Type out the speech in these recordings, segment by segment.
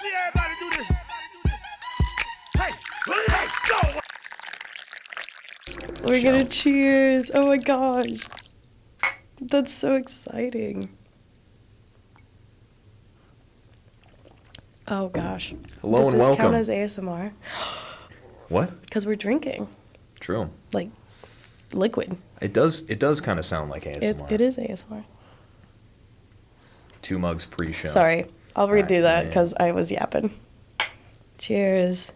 see everybody do this. Hey, let's go. We're gonna cheers. Oh my gosh. That's so exciting. Oh gosh. Hello Does and this welcome. count as ASMR? What? Because we're drinking. True. Like liquid. It does kind of sound like ASMR. It is ASMR. 2 mugs pre-show. Sorry. I'll All right, redo that yeah. because I was yapping. Cheers.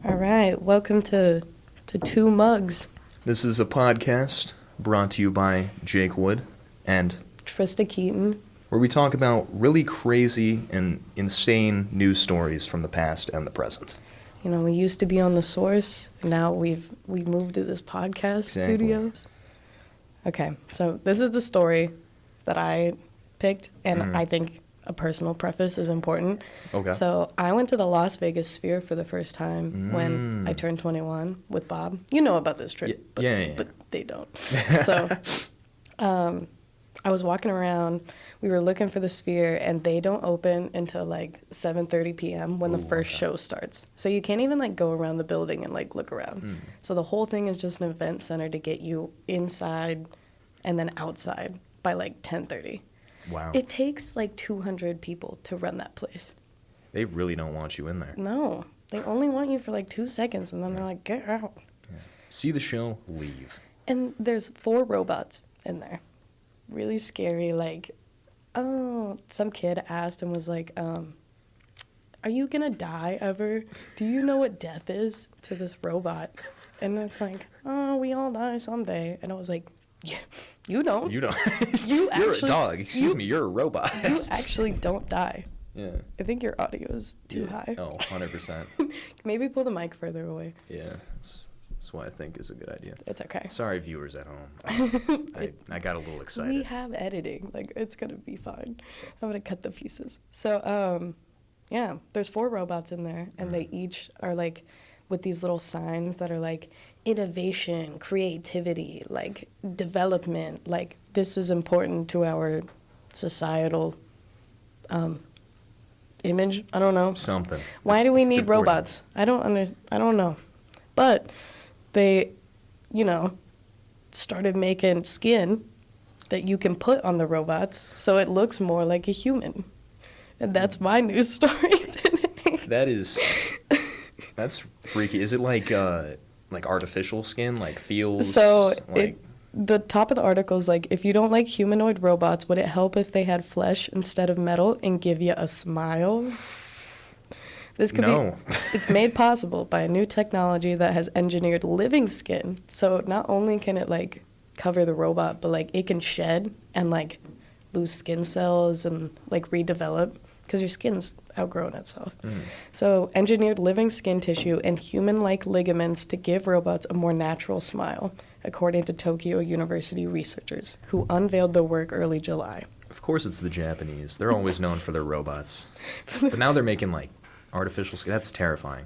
All right. Welcome to 2 mugs. This is a podcast brought to you by Jake Wood and Trista Keaton. where we talk about really crazy and insane news stories from the past and the present. You know, we used to be on The Source. Now we've moved to this podcast studio. Okay, so this is the story that I picked, and I think a personal preface is important. Okay. So I went to the Las Vegas Sphere for the first time when I turned 21 with Bob. You know about this trip, but they don't. So I was walking around. We were looking for the Sphere, and they don't open until like 7:30 p.m. when the first show starts. So you can't even like go around the building and like look around. So the whole thing is just an event center to get you inside and then outside by like 10:30. Wow. It takes like 200 people to run that place. They really don't want you in there. No, they only want you for like 2 seconds, and then they're like, get out. Yeah. See the show, leave. And there's 4 robots in there. Really scary, like, oh, some kid asked and was like, are you gonna die ever? Do you know what death is to this robot? And it's like, oh, we all die someday. And I was like, yeah, you don't. You don't. You You're actually, a dog. Excuse me, you're a robot. You actually don't die. Yeah. I think your audio is too high. Oh, 100%. Maybe pull the mic further away. Yeah, that's what I think is a good idea. It's okay. Sorry, viewers at home. I got a little excited. We have editing. Like, it's going to be fine. I'm going to cut the pieces. So, yeah, there's 4 robots in there, and they each are, like, with these little signs that are, like, innovation, creativity, like, development. Like, this is important to our societal image. I don't know. Something. Why do we It's need important. robots? I don't know. But they, you know, started making skin that you can put on the robots so it looks more like a human. And that's my news story today. That's freaky. Is it like artificial skin, like feels? So like... the top of the article is like, if you don't like humanoid robots, would it help if they had flesh instead of metal and give you a smile? This could be. It's made possible by a new technology that has engineered living skin. So not only can it like cover the robot, but like it can shed and like lose skin cells and like redevelop because your skin's outgrown itself. So engineered living skin tissue and human-like ligaments to give robots a more natural smile, according to Tokyo University researchers who unveiled the work early July. Of course, it's the Japanese. They're always known for their robots, but now they're making like artificial skin. That's terrifying.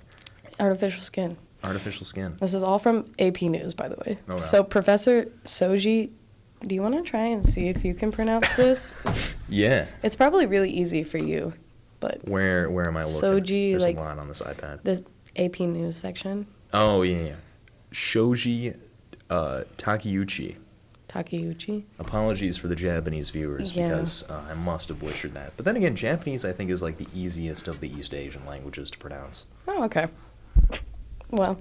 Artificial skin. Artificial skin. This is all from AP News, by the way. Oh, wow. So Professor Soji, do you want to try and see if you can pronounce this? Yeah. It's probably really easy for you, but Where am I looking? Soji, There's like a lot on this iPad. the AP News section. Oh yeah. Shoji Takeuchi. Takeuchi. Apologies for the Japanese viewers because I must have butchered that. But then again, Japanese I think is like the easiest of the East Asian languages to pronounce. Oh, okay. Well,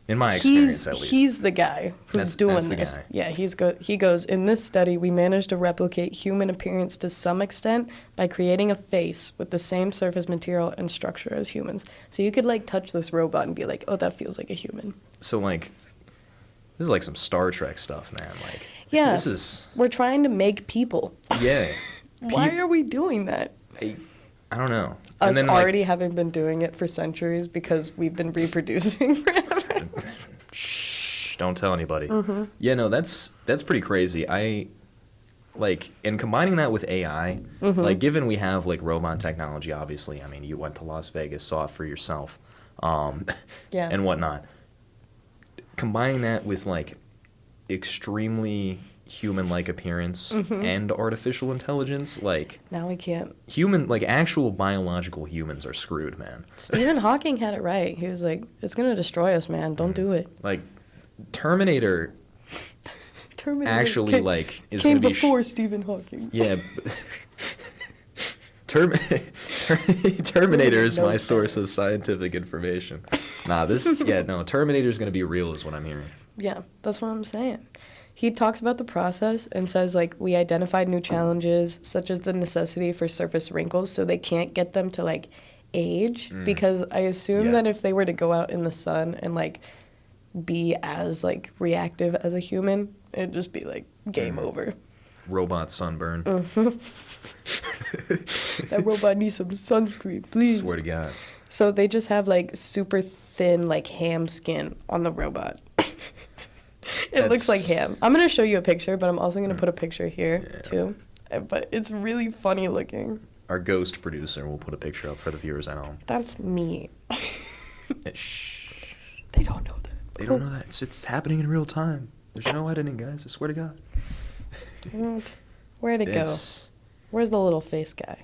In my experience, at least. he's the guy who's doing that's the this. guy. Yeah, he goes, in this study, we managed to replicate human appearance to some extent by creating a face with the same surface material and structure as humans. So you could, like, touch this robot and be like, oh, that feels like a human. So, like, this is like some Star Trek stuff, man. Like, Yeah. this is... We're trying to make people. Yeah. Why are we doing that? I don't know. Us and then, already having been doing it for centuries because we've been reproducing forever. Shh, don't tell anybody. Yeah, no, that's pretty crazy. And combining that with AI, like, given we have, like, robot technology, obviously, I mean, you went to Las Vegas, saw it for yourself, Yeah. and whatnot. Combining that with, like, extremely human-like appearance and artificial intelligence, like Now we can't. actual biological humans are screwed, man. Stephen Hawking had it right. He was like, it's going to destroy us, man. Don't do it. Like Terminator actually came, like is came going to be before Stephen Hawking. yeah. Terminator is my source of scientific information. Terminator is going to be real is what I'm hearing. Yeah, that's what I'm saying. He talks about the process and says, like, we identified new challenges, such as the necessity for surface wrinkles, so they can't get them to, like, age. Because I assume that if they were to go out in the sun and, like, be as, like, reactive as a human, it'd just be, like, game over. Robot sunburn. That robot needs some sunscreen, please. Swear to God. So they just have, like, super thin, like, ham skin on the robot. It looks like ham. I'm going to show you a picture, but I'm also going to put a picture here, too. But it's really funny looking. Our ghost producer will put a picture up for the viewers at home. That's me. Shh. They don't know that. They don't know that. It's happening in real time. There's no editing, guys. I swear to God. Where'd it go? Where's the little face guy?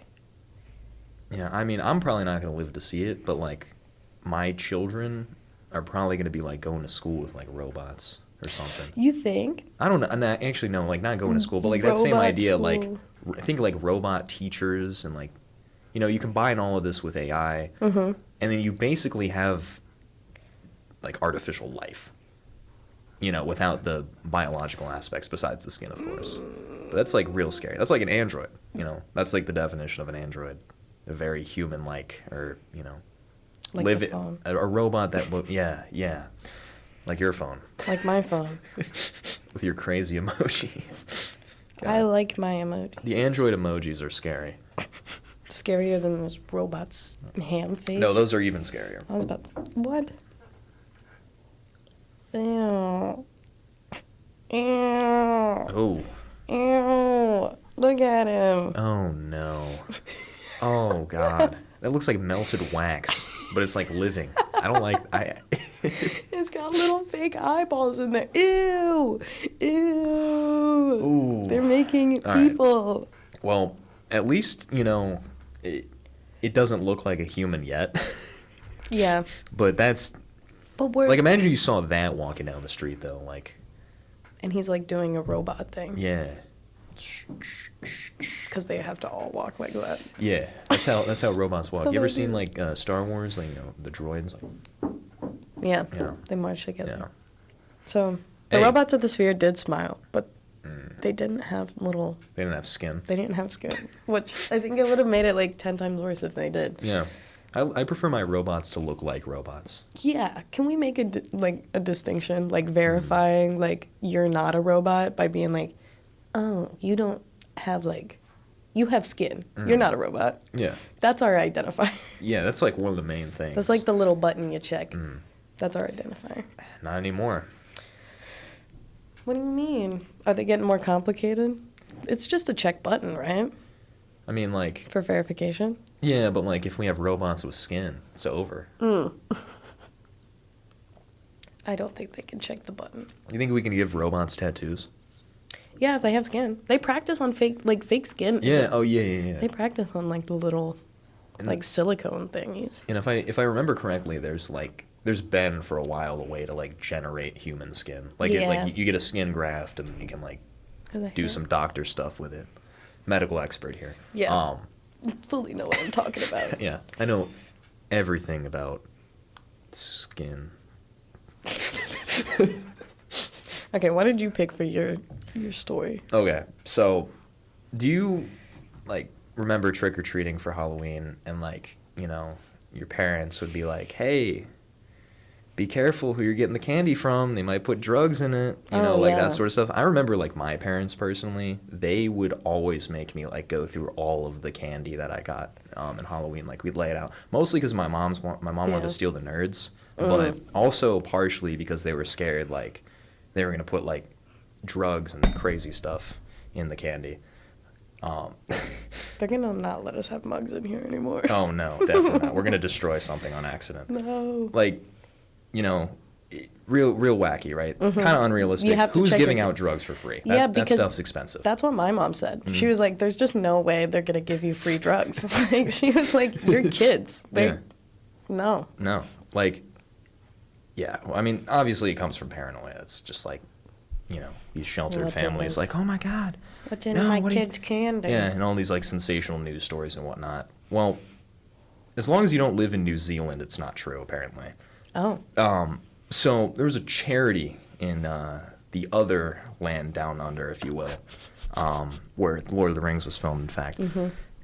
Yeah, I mean, I'm probably not going to live to see it, but, like, my children are probably going to be, like, going to school with, like, robots or something. You think? I don't know. Actually, no, like, not going to school, but, like, that same Robot idea, school. like, I think, like, robot teachers and, like, you know, you combine all of this with AI, and then you basically have, like, artificial life, you know, without the biological aspects besides the skin, of course. But that's, like, real scary. That's like an android, you know. That's, like, the definition of an android. A very human-like, or, you know, Like the phone. a robot that yeah, like your phone. Like my phone. With your crazy emojis. I like my emoji. The android emojis are scary. Scarier than those robots' ham face. No, those are even scarier. I was about to... What? Ew. Ew. Oh. Ew. Look at him. Oh no. Oh God. That looks like melted wax, but it's like living. I don't like. It's got little fake eyeballs in there. Ew. Ew. Ooh. They're making All right. people. Well, at least you know it doesn't look like a human yet. Yeah. But that's But we're... like, imagine you saw that walking down the street though, like. And he's like doing a robot thing. Yeah. Because they have to all walk like that. Yeah, that's how robots walk. You ever seen like Star Wars, like, you know, the droids? Like, Yeah. Yeah. They march together. yeah. So the Hey. robots at the sphere did smile, but they didn't have little... They didn't have skin. They didn't have skin, which I think it would have made it like 10 times worse if they did. Yeah, I prefer my robots to look like robots. Yeah, can we make a distinction, like verifying like you're not a robot by being like, oh, you don't have like, you have skin. You're not a robot. Yeah, That's our identifier. yeah, that's like one of the main things. That's like the little button you check. That's our identifier. Not anymore. What do you mean? Are they getting more complicated? It's just a check button, right? I mean, like, For verification. yeah, but like if we have robots with skin, it's over. I don't think they can check the button. You think we can give robots tattoos? Yeah, if they have skin. They practice on fake skin. Yeah. Oh yeah, yeah, They yeah. practice on like the little like silicone thingies. And if I remember correctly, there's been for a while a way to like generate human skin. Like Yeah. you get a skin graft and you can like do some doctor stuff with it. Medical expert here. Yeah. Fully know what I'm talking about. Yeah, I know everything about skin. Okay, what did you pick for your story? Okay, so do you like remember trick or treating for Halloween and like, you know, your parents would be like, "Hey, be careful who you're getting the candy from. They might put drugs in it." You know, Oh, like yeah. that sort of stuff. I remember like my parents personally, they would always make me like go through all of the candy that I got in Halloween. Like we'd lay it out. Mostly because my mom wanted Yeah. to steal the nerds, but also partially because they were scared like they were gonna put like drugs and crazy stuff in the candy. They're gonna not let us have mugs in here anymore. Oh no, definitely not. We're gonna destroy something on accident. No. Like, you know, real wacky, right? Kind of unrealistic. You have to Who's check giving your- out drugs for free? Yeah, That because stuff's expensive. That's what my mom said. She was like, "There's just no way they're gonna give you free drugs." Like, she was like, "You're kids. Yeah. No." No, like, yeah. Well, I mean, obviously it comes from paranoia. It's just like, these sheltered What's in families, this? like, oh my God. What's in No, my what do you- kid's candy? Yeah, and all these like sensational news stories and whatnot. Well, as long as you don't live in New Zealand, it's not true, apparently. Oh. So there was a charity in the other land down under, if you will, where Lord of the Rings was filmed, in fact.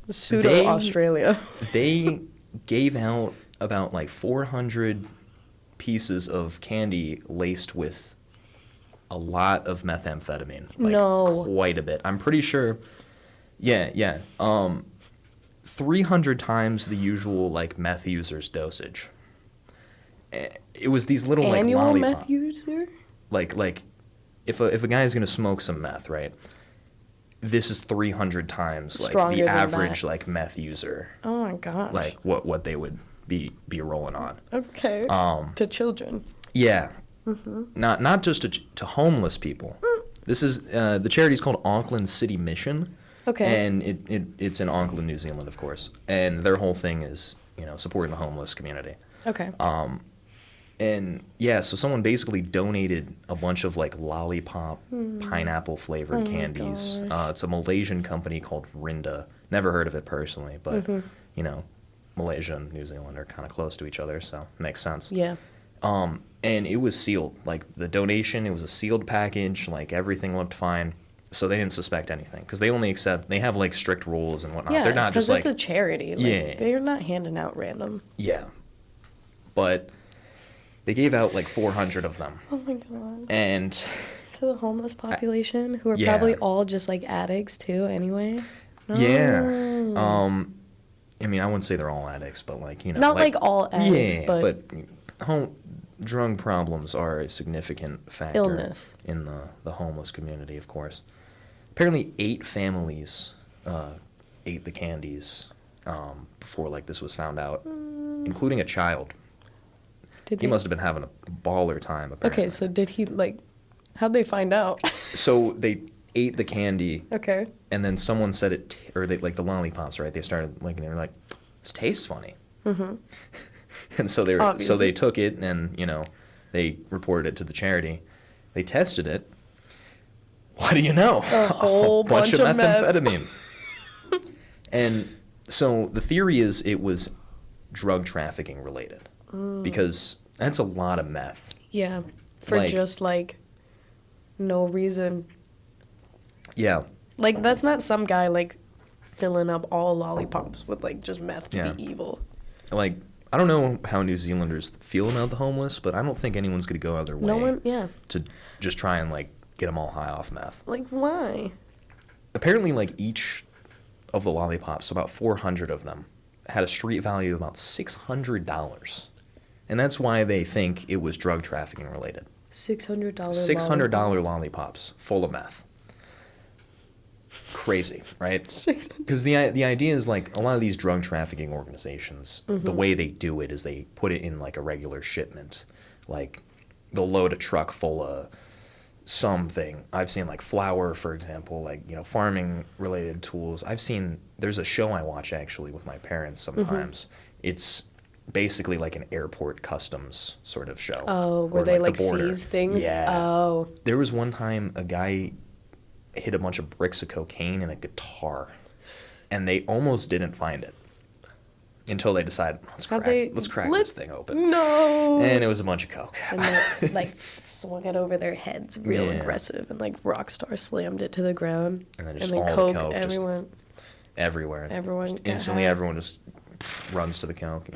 Pseudo Australia. They gave out about like 400 pieces of candy laced with a lot of methamphetamine. Like, No. quite a bit. I'm pretty sure. Yeah. 300 times the usual like meth user's dosage. It was these little Annual like meth lollipop. user? Like if a guy is gonna smoke some meth, right? This is 300 times like Stronger the than average that. like meth user, Oh my gosh. like what they would be rolling on. Okay. To children. Yeah. Not just to homeless people. This is the charity's called Auckland City Mission. Okay. And it's in Auckland, New Zealand, of course. And their whole thing is, supporting the homeless community. Okay. And yeah, so someone basically donated a bunch of like lollipop, pineapple flavored candies. It's a Malaysian company called Rinda. Never heard of it personally, but Malaysia and New Zealand are kind of close to each other, so it makes sense. Yeah. And it was sealed. Like the donation, it was a sealed package. Like everything looked fine, so they didn't suspect anything because they have like strict rules and whatnot. Yeah, They're not just because like it's a charity. Like, Yeah. They're not handing out random. yeah, but they gave out like 400 of them, Oh my god. and To the homeless population, who are Yeah. probably all just like addicts too, anyway. yeah, Oh. I mean, I wouldn't say they're all addicts, but like Not like all addicts, yeah, but drug problems are a significant factor Illness. in the homeless community, of course. Apparently, 8 families ate the candies before like this was found out, including a child. did He they? must have been having a baller time. Apparently. Okay, so did he like? How'd they find out? So they ate the candy, Okay. and then someone said or they like the lollipops, right? They started like, they were like, "This tastes funny." Mm-hmm. And so so Obviously. they took it and they reported it to the charity. They tested it. What do you know? A whole bunch of meth. methamphetamine. And so the theory is it was drug trafficking related because that's a lot of meth. Yeah. For Like- just like no reason. Yeah. Like that's not some guy like filling up all lollipops with like just meth to Yeah. be evil. Like, I don't know how New Zealanders feel about the homeless, but I don't think anyone's going to go out of their way No one. Yeah. to just try and like get them all high off meth. Like why? Apparently, like each of the lollipops, about 400 of them, had a street value of about $600, and that's why they think it was drug trafficking related. $600. $600 lollipops full of meth. Crazy, right? Because the idea is like a lot of these drug trafficking organizations, the way they do it is they put it in like a regular shipment. Like they'll load a truck full of something. I've seen like flour, for example, like farming related tools. There's a show I watch actually with my parents sometimes. It's basically like an airport customs sort of show. Oh, where or, they the like border. seize things? Yeah. Oh. There was one time a guy hid a bunch of bricks of cocaine in a guitar, and they almost didn't find it until they decided, let's crack this thing open. No. And it was a bunch of coke. And they like swung it over their heads real Yeah. aggressive, and like Rockstar slammed it to the ground. And then just all the coke just everyone. everywhere. Everyone got Instantly, high. everyone just runs to the coke.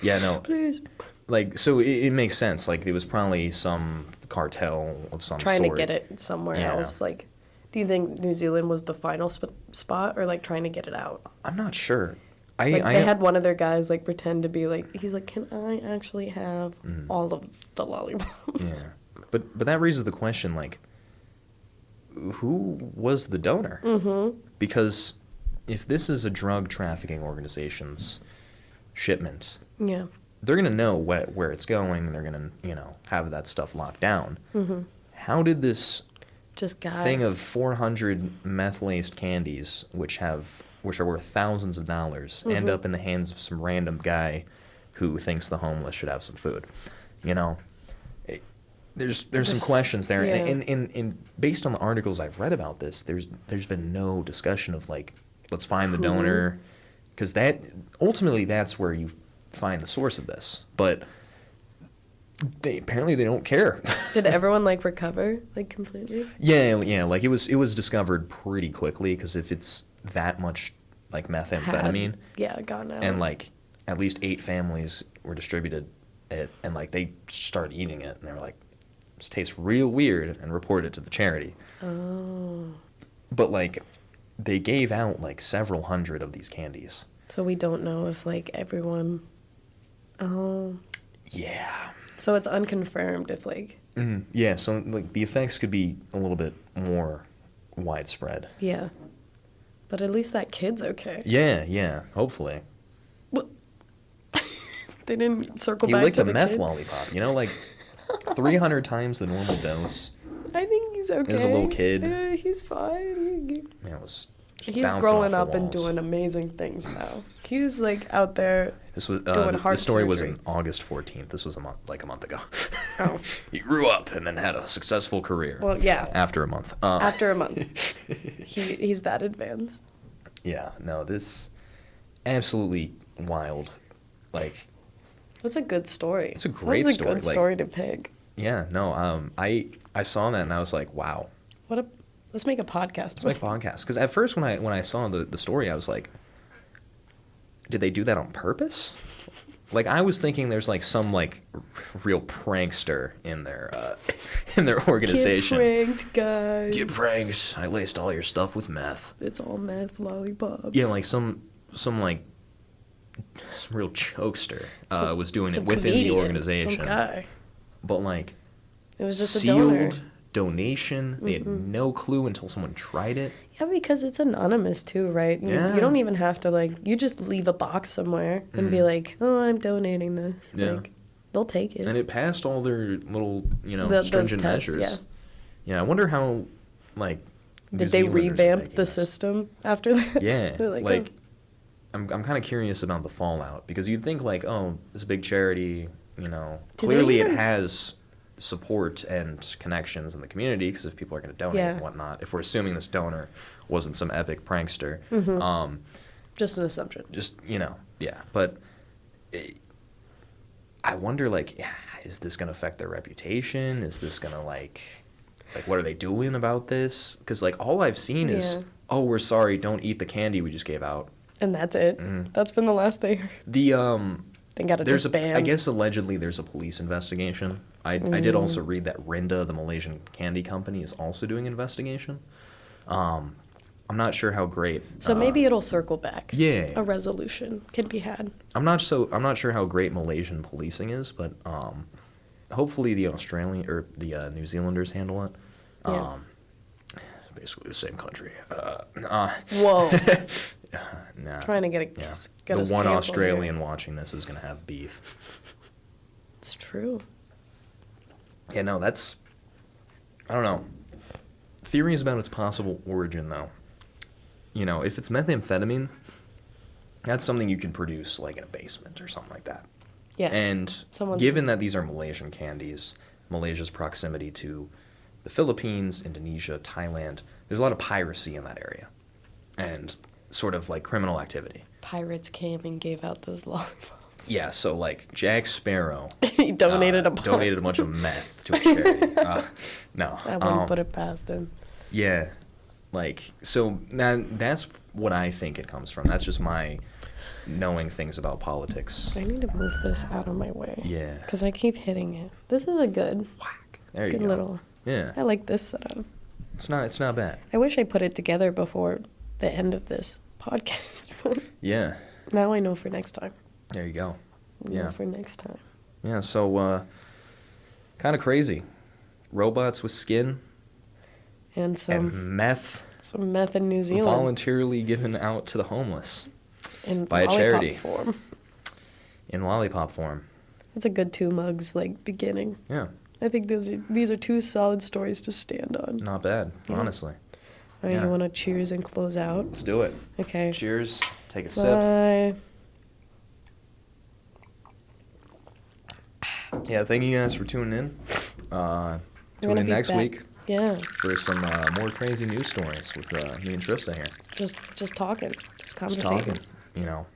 Yeah, no. Please. Like, so it makes sense. Like, it was probably some cartel of some Trying sort. to get it somewhere Yeah. else. Like, do you think New Zealand was the final spot, or like trying to get it out? I'm not sure. Like they had one of their guys like pretend to be like, he's like, can I actually have all of the lollipops? Yeah. But that raises the question, like, who was the donor? Mm-hmm. Because if this is a drug trafficking organization's shipment, Yeah. they're gonna know where it's going, and they're gonna, have that stuff locked down. How did this Just got thing of 400 meth-laced candies, which are worth thousands of dollars, end up in the hands of some random guy who thinks the homeless should have some food? There's some questions there, yeah. and based on the articles I've read about this, there's been no discussion of like, let's find the donor, because ultimately that's where you find the source of this. But apparently they don't care. Did everyone like recover like completely? Yeah, like it was discovered pretty quickly, because if it's that much like methamphetamine, Gone out. and like at least 8 families were distributed it, and like they started eating it, and they were like, this tastes real weird, and reported it to the charity. Oh. But like they gave out like several hundred of these candies. So we don't know if like everyone. Oh. Yeah. So it's unconfirmed if like. Yeah, so like the effects could be a little bit more widespread. Yeah. But at least that kid's okay. Yeah, hopefully. What? They didn't circle He back licked to a the meth kid? lollipop, like 300 times the normal dose. I think he's okay. As a little kid. Yeah, he's fine. Man, it was just He's bouncing growing off the up and walls. doing amazing things now. He's like out there. This was doing heart the story was surgery. on August 14th. This was a month ago. Oh. He grew up and then had a successful career. Well, yeah. After a month. After a month. He's that advanced. Yeah, no, this absolutely wild. Like, That's a good story. It's a great That's a story, good like- story to pick. yeah, no, I saw that and I was like, wow. Let's make a podcast. Let's make a podcast. Because at first when I saw the story, I was like, did they do that on purpose? Like, I was thinking there's like some like real prankster in their organization. Get pranked, guys. Get pranked. I laced all your stuff with meth. It's all meth lollipops. Yeah, like some real jokester was doing it Some within comedian, the organization. Some guy. But like, It was just a sealed donor. donation. They had no clue until someone tried it. Yeah, because it's anonymous too, right? Yeah. You don't even have to like. You just leave a box somewhere and be like, "Oh, I'm donating this." Yeah. Like, they'll take it. And it passed all their little, Those stringent tests, measures. yeah. Yeah, I wonder how, like, New Did they Zealanders are revamp making the this. system after that? Yeah, They're like, "Oh." I'm kind of curious about the fallout, because you'd think like, oh, it's a big charity, Do they clearly it even- has support and connections in the community, because if people are going to donate Yeah. and whatnot, if we're assuming this donor wasn't some epic prankster, Just an assumption. just yeah, but I wonder, like, is this going to affect their reputation? Is this going to like what are they doing about this? Because like all I've seen is, Yeah. oh, we're sorry, don't eat the candy we just gave out. And that's it. That's been the last they heard. The They got to there's disband. I guess allegedly there's a police investigation. I did also read that Rinda, the Malaysian candy company, is also doing an investigation. I'm not sure how great. So maybe it'll circle back. Yeah. A resolution can be had. I'm not sure how great Malaysian policing is, but hopefully the Australian or the New Zealanders handle it. Yeah. It's basically the same country. Whoa. Nah. Trying to get Yeah. us The one canceled Australian here. watching this is gonna have beef. It's true. Yeah, no, that's, I don't know. Theories about its possible origin, though. If it's methamphetamine, that's something you can produce, like, in a basement or something like that. Yeah. And Someone's- given that these are Malaysian candies, Malaysia's proximity to the Philippines, Indonesia, Thailand, there's a lot of piracy in that area. And sort of, like, criminal activity. Pirates came and gave out those lollipops. Yeah, so, like, Jack Sparrow He donated a bunch. donated a bunch of meth to a charity. No. I wouldn't put it past him. Yeah, like, so that's what I think it comes from. That's just my knowing things about politics. I need to move this out of my way. Yeah. Because I keep hitting it. This is a good, Whack. There you good go. little. Yeah, I like this setup. it's not bad. I wish I put it together before the end of this podcast. Yeah, Now I know for next time. there you go. Know Yeah, for next time. yeah. So, kind of crazy. Robots with skin And some and meth in New Zealand. voluntarily given out to the homeless in by a lollipop charity. form. in lollipop form. That's a good 2 mugs, like, beginning. Yeah, I think these are 2 solid stories to stand on. not bad, Yeah. honestly. All right, Yeah. you want to cheers and close out? Let's do it. Okay. Cheers. Take a sip. Bye. Yeah, thank you guys for tuning in. We're Tune gonna in be next back. week Yeah, for some more crazy news stories with me and Trista here. just talking, just Just conversating. talking, you know.